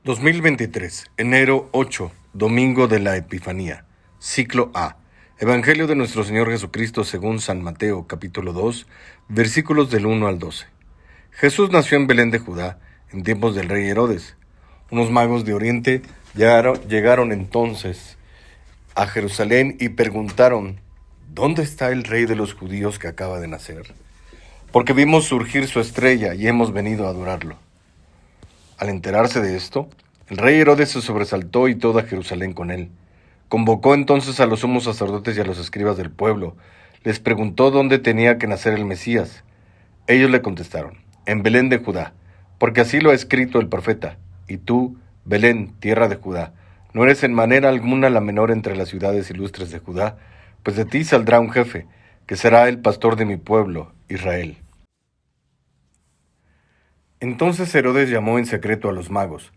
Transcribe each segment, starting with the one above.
2023, enero 8, Domingo de la Epifanía, Ciclo A. Evangelio de nuestro Señor Jesucristo según San Mateo, capítulo 2, versículos del 1 al 12. Jesús nació en Belén de Judá, en tiempos del rey Herodes. Unos magos de Oriente llegaron entonces a Jerusalén y preguntaron: ¿dónde está el rey de los judíos que acaba de nacer? Porque vimos surgir su estrella y hemos venido a adorarlo. Al enterarse de esto, el rey Herodes se sobresaltó y toda Jerusalén con él. Convocó entonces a los sumos sacerdotes y a los escribas del pueblo. Les preguntó dónde tenía que nacer el Mesías. Ellos le contestaron: en Belén de Judá, porque así lo ha escrito el profeta. Y tú, Belén, tierra de Judá, no eres en manera alguna la menor entre las ciudades ilustres de Judá, pues de ti saldrá un jefe, que será el pastor de mi pueblo, Israel. Entonces Herodes llamó en secreto a los magos,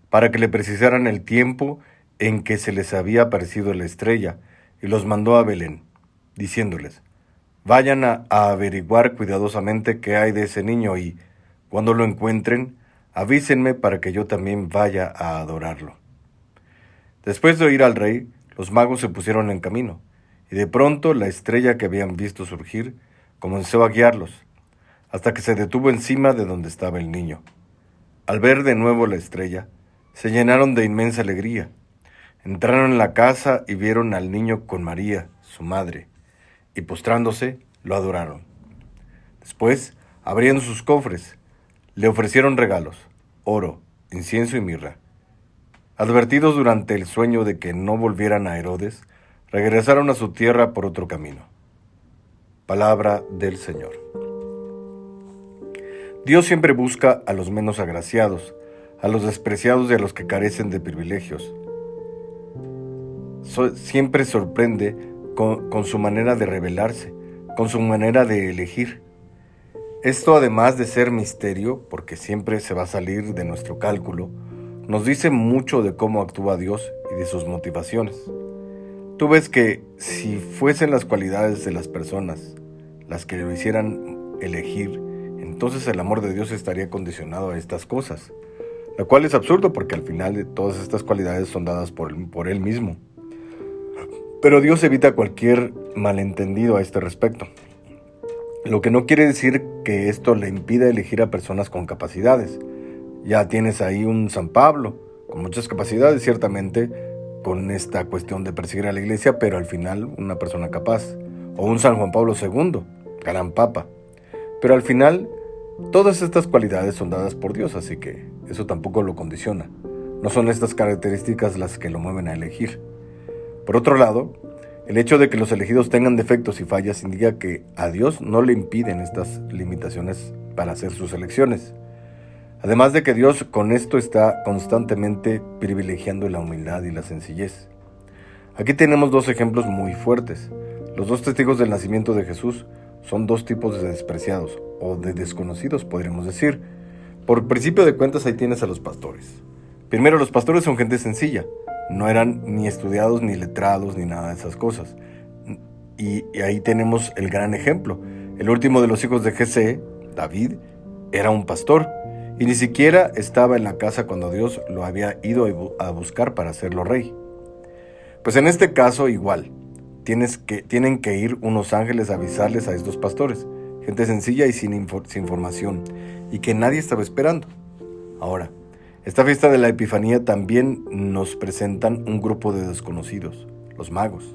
para que le precisaran el tiempo en que se les había aparecido la estrella, y los mandó a Belén, diciéndoles: vayan a averiguar cuidadosamente qué hay de ese niño y, cuando lo encuentren, avísenme para que yo también vaya a adorarlo. Después de oír al rey, los magos se pusieron en camino, y de pronto la estrella que habían visto surgir comenzó a guiarlos, hasta que se detuvo encima de donde estaba el niño. Al ver de nuevo la estrella, se llenaron de inmensa alegría. Entraron en la casa y vieron al niño con María, su madre, y postrándose, lo adoraron. Después, abriendo sus cofres, le ofrecieron regalos: oro, incienso y mirra. Advertidos durante el sueño de que no volvieran a Herodes, regresaron a su tierra por otro camino. Palabra del Señor. Dios siempre busca a los menos agraciados, a los despreciados y a los que carecen de privilegios. Siempre sorprende con su manera de revelarse, con su manera de elegir. Esto, además de ser misterio, porque siempre se va a salir de nuestro cálculo, nos dice mucho de cómo actúa Dios y de sus motivaciones. Tú ves que si fuesen las cualidades de las personas las que lo hicieran elegir, entonces el amor de Dios estaría condicionado a estas cosas, lo cual es absurdo porque al final todas estas cualidades son dadas por Él mismo. Pero Dios evita cualquier malentendido a este respecto, lo que no quiere decir que esto le impida elegir a personas con capacidades. Ya tienes ahí un San Pablo, con muchas capacidades ciertamente, con esta cuestión de perseguir a la iglesia, pero al final una persona capaz. O un San Juan Pablo II, gran papa. Pero al final, todas estas cualidades son dadas por Dios, así que eso tampoco lo condiciona. No son estas características las que lo mueven a elegir. Por otro lado, el hecho de que los elegidos tengan defectos y fallas indica que a Dios no le impiden estas limitaciones para hacer sus elecciones. Además de que Dios con esto está constantemente privilegiando la humildad y la sencillez. Aquí tenemos dos ejemplos muy fuertes. Los dos testigos del nacimiento de Jesús son dos tipos de despreciados, o de desconocidos podríamos decir. Por principio de cuentas, ahí tienes a los pastores. Primero, los pastores son gente sencilla. No eran ni estudiados, ni letrados, ni nada de esas cosas. Y ahí tenemos el gran ejemplo. El último de los hijos de Jesé, David, era un pastor. Y ni siquiera estaba en la casa cuando Dios lo había ido a buscar para hacerlo rey. Pues en este caso igual, tienen que ir unos ángeles a avisarles a estos pastores, gente sencilla y sin información, y que nadie estaba esperando. Ahora, esta fiesta de la Epifanía también nos presentan un grupo de desconocidos, los magos.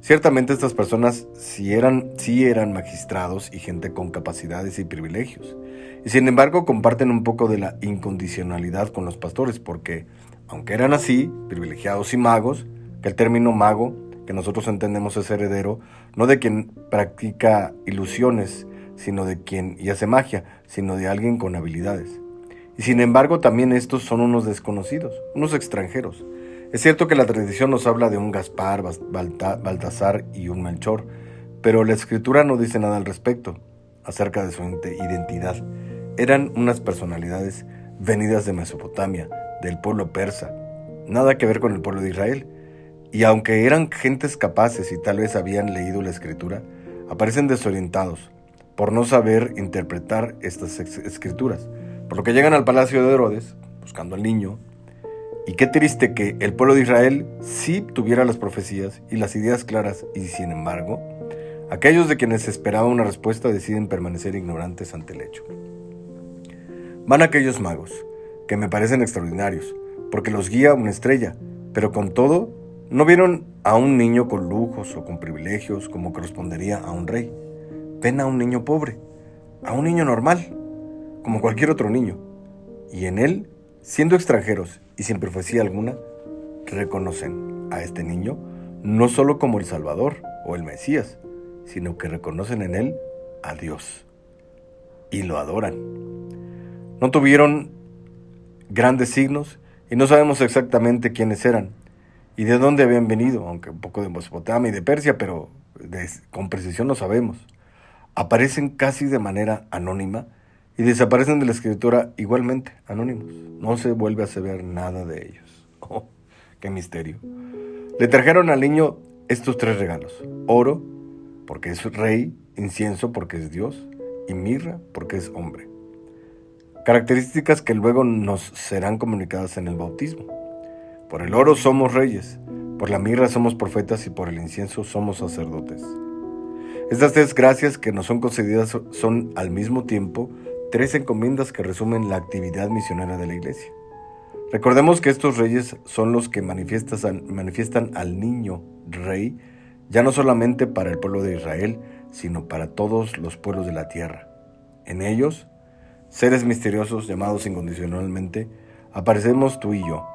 Ciertamente estas personas sí eran magistrados y gente con capacidades y privilegios, y sin embargo comparten un poco de la incondicionalidad con los pastores, porque aunque eran así, privilegiados y magos, que el término mago que nosotros entendemos es heredero, no de quien practica ilusiones, sino de quien y hace magia, sino de alguien con habilidades. Y sin embargo también estos son unos desconocidos, unos extranjeros. Es cierto que la tradición nos habla de un Gaspar, Baltasar y un Melchor, pero la escritura no dice nada al respecto acerca de su identidad. Eran unas personalidades venidas de Mesopotamia, del pueblo persa, nada que ver con el pueblo de Israel. Y aunque eran gentes capaces y tal vez habían leído la escritura, aparecen desorientados por no saber interpretar estas escrituras, por lo que llegan al palacio de Herodes, buscando al niño, Y qué triste que el pueblo de Israel sí tuviera las profecías y las ideas claras, y sin embargo, aquellos de quienes se esperaba una respuesta deciden permanecer ignorantes ante el hecho. Van aquellos magos, que me parecen extraordinarios, porque los guía una estrella, pero con todo, no vieron a un niño con lujos o con privilegios como correspondería a un rey. Ven a un niño pobre, a un niño normal, como cualquier otro niño, y en él, siendo extranjeros y sin profecía alguna, reconocen a este niño no solo como el Salvador o el Mesías, sino que reconocen en él a Dios y lo adoran. No tuvieron grandes signos y no sabemos exactamente quiénes eran y de dónde habían venido, aunque un poco de Mesopotamia y de Persia, pero con precisión no sabemos. Aparecen casi de manera anónima y desaparecen de la escritura igualmente anónimos. No se vuelve a saber nada de ellos. ¡Oh, qué misterio! Le trajeron al niño estos 3 regalos: oro, porque es rey; incienso, porque es Dios; y mirra, porque es hombre. Características que luego nos serán comunicadas en el bautismo. Por el oro somos reyes, por la mirra somos profetas y por el incienso somos sacerdotes. Estas 3 gracias que nos son concedidas son al mismo tiempo 3 encomiendas que resumen la actividad misionera de la Iglesia. Recordemos que estos reyes son los que manifiestan al niño rey, ya no solamente para el pueblo de Israel, sino para todos los pueblos de la tierra. En ellos, seres misteriosos llamados incondicionalmente, aparecemos tú y yo.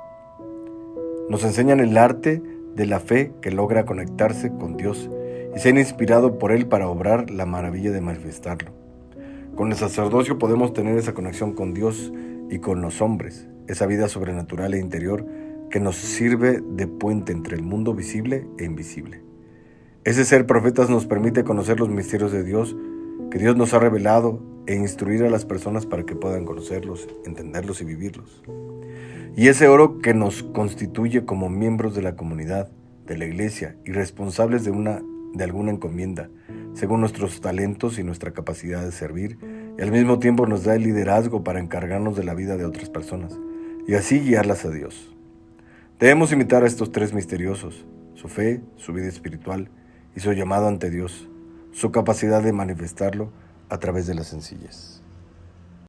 Nos enseñan el arte de la fe que logra conectarse con Dios y ser inspirado por Él para obrar la maravilla de manifestarlo. Con el sacerdocio podemos tener esa conexión con Dios y con los hombres, esa vida sobrenatural e interior que nos sirve de puente entre el mundo visible e invisible. Ese ser profetas nos permite conocer los misterios de Dios que Dios nos ha revelado e instruir a las personas para que puedan conocerlos, entenderlos y vivirlos. Y ese oro que nos constituye como miembros de la comunidad, de la iglesia y responsables de alguna encomienda, según nuestros talentos y nuestra capacidad de servir, y al mismo tiempo nos da el liderazgo para encargarnos de la vida de otras personas y así guiarlas a Dios. Debemos imitar a estos 3 misteriosos: su fe, su vida espiritual y su llamado ante Dios, su capacidad de manifestarlo a través de la sencillez.